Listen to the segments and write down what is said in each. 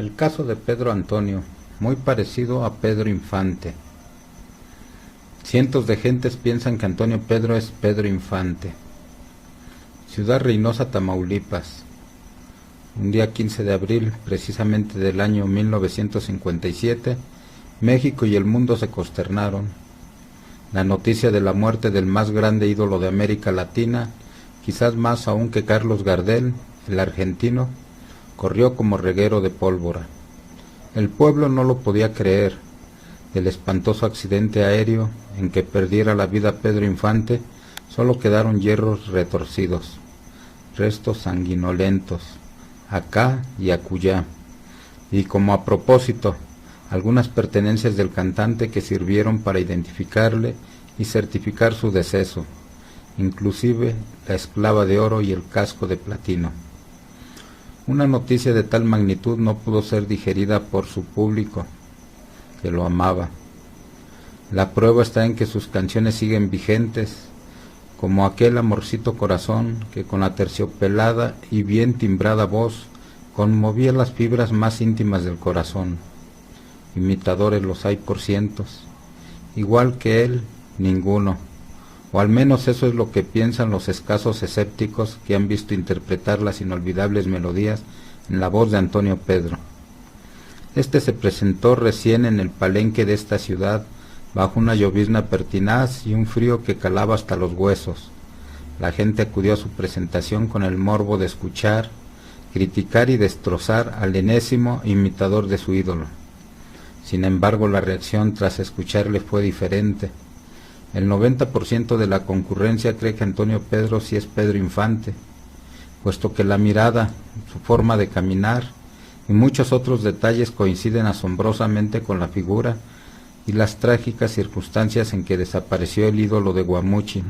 El caso de Pedro Antonio, muy parecido a Pedro Infante. Cientos de gentes piensan que Antonio Pedro es Pedro Infante. Ciudad Reynosa, Tamaulipas. Un día 15 de abril, precisamente del año 1957, México y el mundo se consternaron. La noticia de la muerte del más grande ídolo de América Latina, quizás más aún que Carlos Gardel, el argentino, corrió como reguero de pólvora. El pueblo no lo podía creer. Del espantoso accidente aéreo en que perdiera la vida Pedro Infante, solo quedaron hierros retorcidos, restos sanguinolentos, acá y acullá, y como a propósito, algunas pertenencias del cantante que sirvieron para identificarle y certificar su deceso, inclusive la esclava de oro y el casco de platino. Una noticia de tal magnitud no pudo ser digerida por su público, que lo amaba. La prueba está en que sus canciones siguen vigentes, como aquel amorcito corazón que con la terciopelada y bien timbrada voz conmovía las fibras más íntimas del corazón. Imitadores los hay por cientos, igual que él, ninguno, o al menos eso es lo que piensan los escasos escépticos que han visto interpretar las inolvidables melodías en la voz de Antonio Pedro. Este se presentó recién en el palenque de esta ciudad, bajo una llovizna pertinaz y un frío que calaba hasta los huesos. La gente acudió a su presentación con el morbo de escuchar, criticar y destrozar al enésimo imitador de su ídolo. Sin embargo, la reacción tras escucharle fue diferente. El 90% de la concurrencia cree que Antonio Pedro sí es Pedro Infante, puesto que la mirada, su forma de caminar y muchos otros detalles coinciden asombrosamente con la figura y las trágicas circunstancias en que desapareció el ídolo de Guamúchil.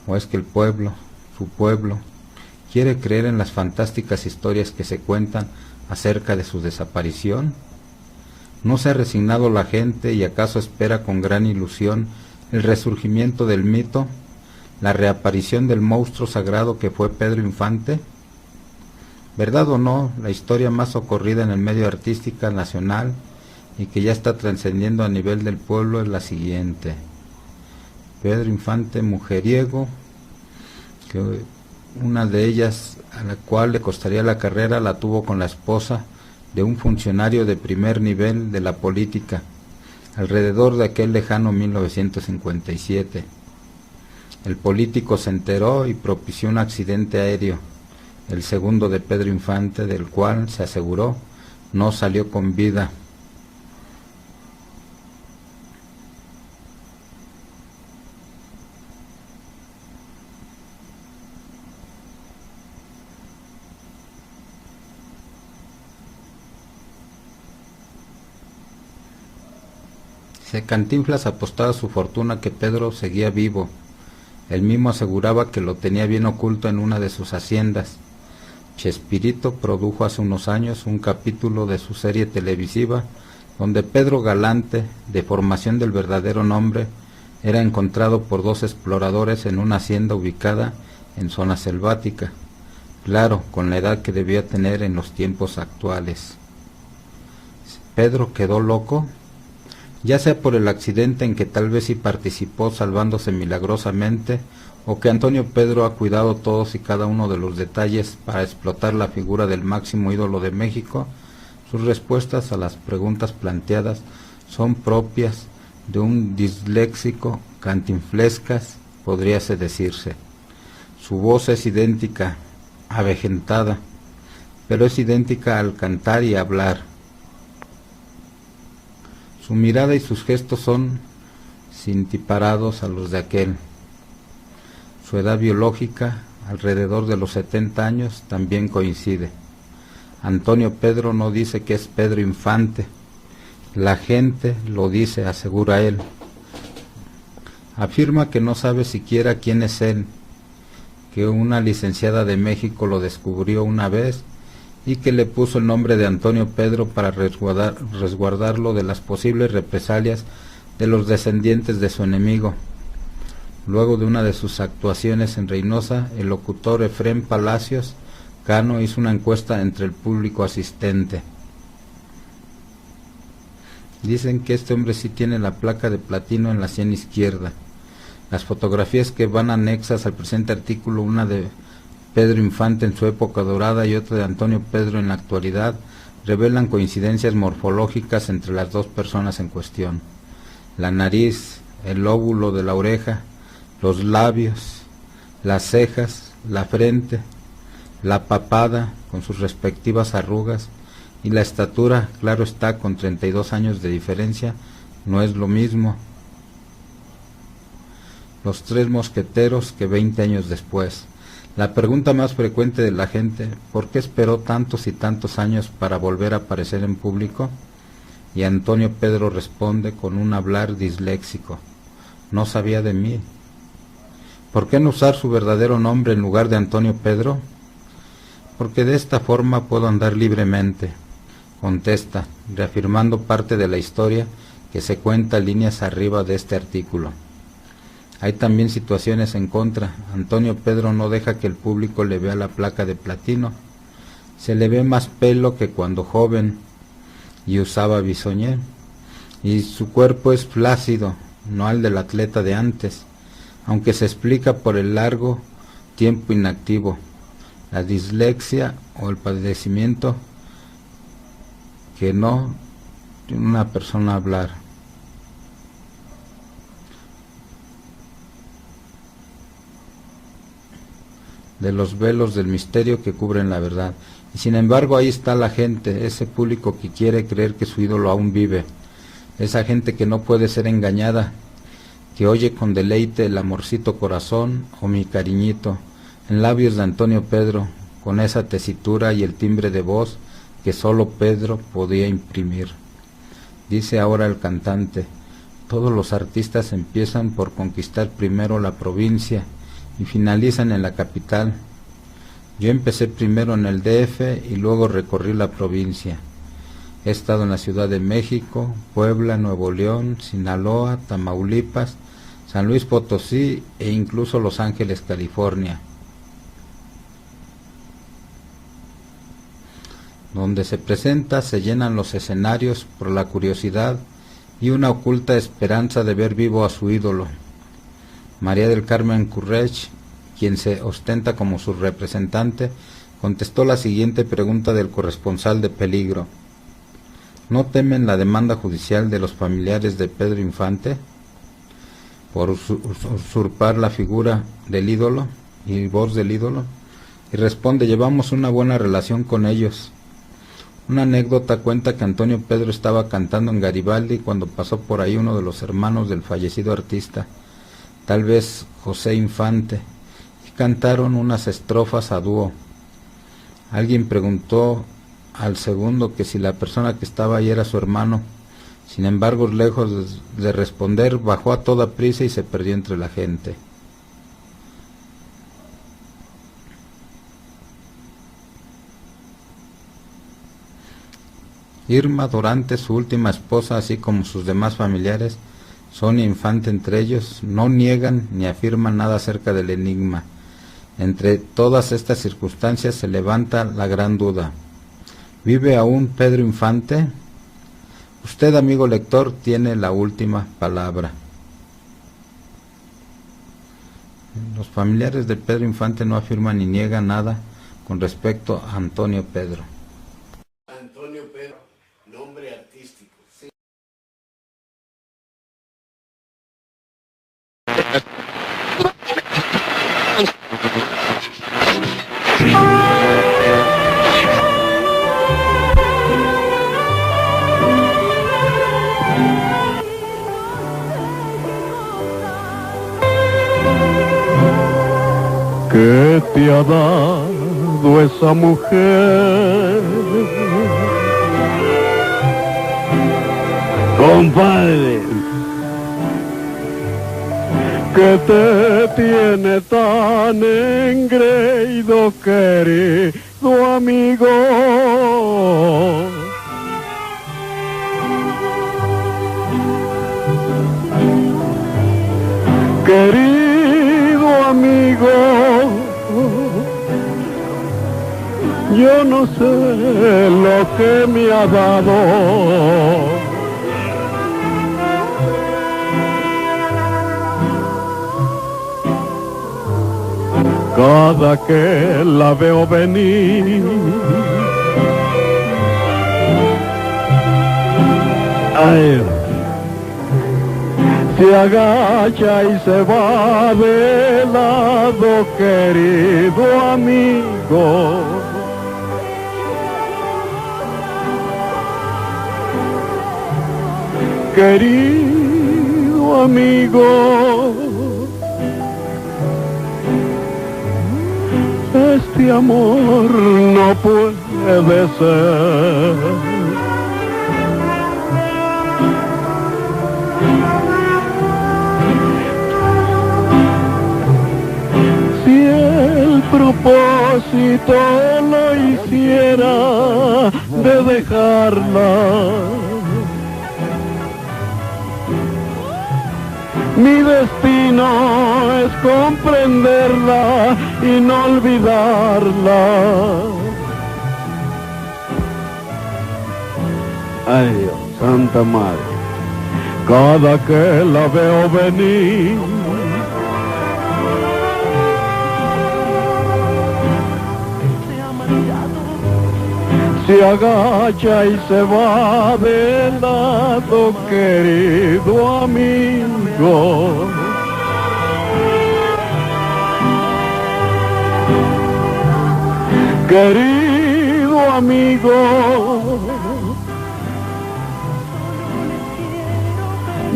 ¿O es que el pueblo, su pueblo, quiere creer en las fantásticas historias que se cuentan acerca de su desaparición? ¿No se ha resignado la gente y acaso espera con gran ilusión el resurgimiento del mito, la reaparición del monstruo sagrado que fue Pedro Infante? Verdad o no, la historia más socorrida en el medio artístico nacional y que ya está trascendiendo a nivel del pueblo es la siguiente. Pedro Infante mujeriego, que una de ellas a la cual le costaría la carrera la tuvo con la esposa de un funcionario de primer nivel de la política, alrededor de aquel lejano 1957. El político se enteró y propició un accidente aéreo, el segundo de Pedro Infante, del cual, se aseguró, no salió con vida. Cantinflas apostaba su fortuna que Pedro seguía vivo. Él mismo aseguraba que lo tenía bien oculto en una de sus haciendas. Chespirito produjo hace unos años un capítulo de su serie televisiva donde Pedro Galante, de formación del verdadero nombre, era encontrado por dos exploradores en una hacienda ubicada en zona selvática, claro, con la edad que debía tener en los tiempos actuales. ¿Pedro quedó loco? Ya sea por el accidente en que tal vez sí participó salvándose milagrosamente, o que Antonio Pedro ha cuidado todos y cada uno de los detalles para explotar la figura del máximo ídolo de México, sus respuestas a las preguntas planteadas son propias de un disléxico cantinflescas, podríase decirse. Su voz es idéntica, avejentada, pero es idéntica al cantar y hablar. Su mirada y sus gestos son sintiparados a los de aquel. Su edad biológica, alrededor de los 70 años, también coincide. Antonio Pedro no dice que es Pedro Infante. La gente lo dice, asegura él. Afirma que no sabe siquiera quién es él, que una licenciada de México lo descubrió una vez y que le puso el nombre de Antonio Pedro para resguardarlo de las posibles represalias de los descendientes de su enemigo. Luego de una de sus actuaciones en Reynosa, el locutor Efrén Palacios Cano hizo una encuesta entre el público asistente. Dicen que este hombre sí tiene la placa de platino en la sien izquierda. Las fotografías que van anexas al presente artículo, una de Pedro Infante en su época dorada y otra de Antonio Pedro en la actualidad, revelan coincidencias morfológicas entre las dos personas en cuestión. La nariz, el lóbulo de la oreja, los labios, las cejas, la frente, la papada con sus respectivas arrugas y la estatura, claro está, con 32 años de diferencia, no es lo mismo. Los tres mosqueteros que 20 años después. La pregunta más frecuente de la gente, ¿por qué esperó tantos y tantos años para volver a aparecer en público? Y Antonio Pedro responde con un hablar disléxico: no sabía de mí. ¿Por qué no usar su verdadero nombre en lugar de Antonio Pedro? Porque de esta forma puedo andar libremente, contesta, reafirmando parte de la historia que se cuenta líneas arriba de este artículo. Hay también situaciones en contra. Antonio Pedro no deja que el público le vea la placa de platino. Se le ve más pelo que cuando joven y usaba bisoñé. Y su cuerpo es flácido, no al del atleta de antes, aunque se explica por el largo tiempo inactivo, la dislexia o el padecimiento que no tiene una persona a hablar. De los velos del misterio que cubren la verdad. Y sin embargo ahí está la gente, ese público que quiere creer que su ídolo aún vive, esa gente que no puede ser engañada, que oye con deleite el amorcito corazón o mi cariñito en labios de Antonio Pedro, con esa tesitura y el timbre de voz que solo Pedro podía imprimir. Dice ahora el cantante: todos los artistas empiezan por conquistar primero la provincia y finalizan en la capital. Yo empecé primero en el DF y luego recorrí la provincia. He estado en la Ciudad de México, Puebla, Nuevo León, Sinaloa, Tamaulipas, San Luis Potosí e incluso Los Ángeles, California, donde se presenta, se llenan los escenarios por la curiosidad y una oculta esperanza de ver vivo a su ídolo. María del Carmen Currech, quien se ostenta como su representante, contestó la siguiente pregunta del corresponsal de Peligro: ¿no temen la demanda judicial de los familiares de Pedro Infante por usurpar la figura del ídolo y voz del ídolo? Y responde: llevamos una buena relación con ellos. Una anécdota cuenta que Antonio Pedro estaba cantando en Garibaldi cuando pasó por ahí uno de los hermanos del fallecido artista, tal vez José Infante, y cantaron unas estrofas a dúo. Alguien preguntó al segundo que si la persona que estaba ahí era su hermano. Sin embargo, lejos de responder, bajó a toda prisa y se perdió entre la gente. Irma Dorante, su última esposa, así como sus demás familiares, Sonia Infante entre ellos, no niegan ni afirman nada acerca del enigma. Entre todas estas circunstancias se levanta la gran duda: ¿vive aún Pedro Infante? Usted, amigo lector, tiene la última palabra. Los familiares de Pedro Infante no afirman ni niegan nada con respecto a Antonio Pedro. Antonio Pedro, nombre artístico. Sí. ¿Qué te ha dado esa mujer? Compadre, Que te tiene tan engreído, querido amigo. Querido amigo, yo no sé lo que me ha dado cada que la veo venir. Ay, se agacha y se va de lado, querido amigo. Querido amigo, este amor no puede ser. Si el propósito lo hiciera de dejarla, mi destino es comprenderla y no olvidarla. Ay Dios, Santa Madre, cada que la veo venir, se agacha y se va de lado, querido amigo. Querido amigo,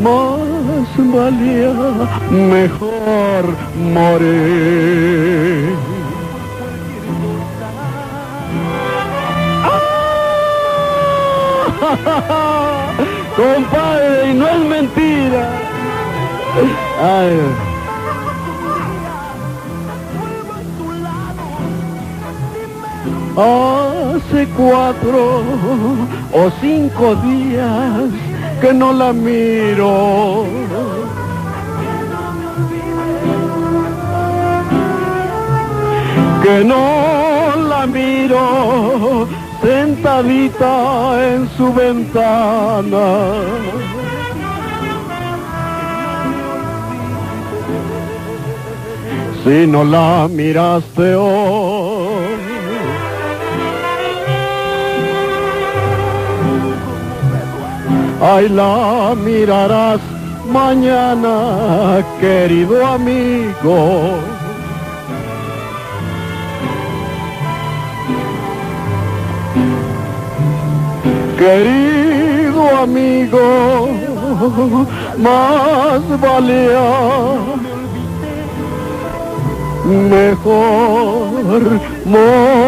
más valía mejor morir. Compadre, y no es mentira. Ay. Hace 4 o 5 días que no la miro. Que no la miro sentadita en su ventana. Si no la miraste hoy, ay, la mirarás mañana, querido amigo. Querido amigo, más valía mejor morir.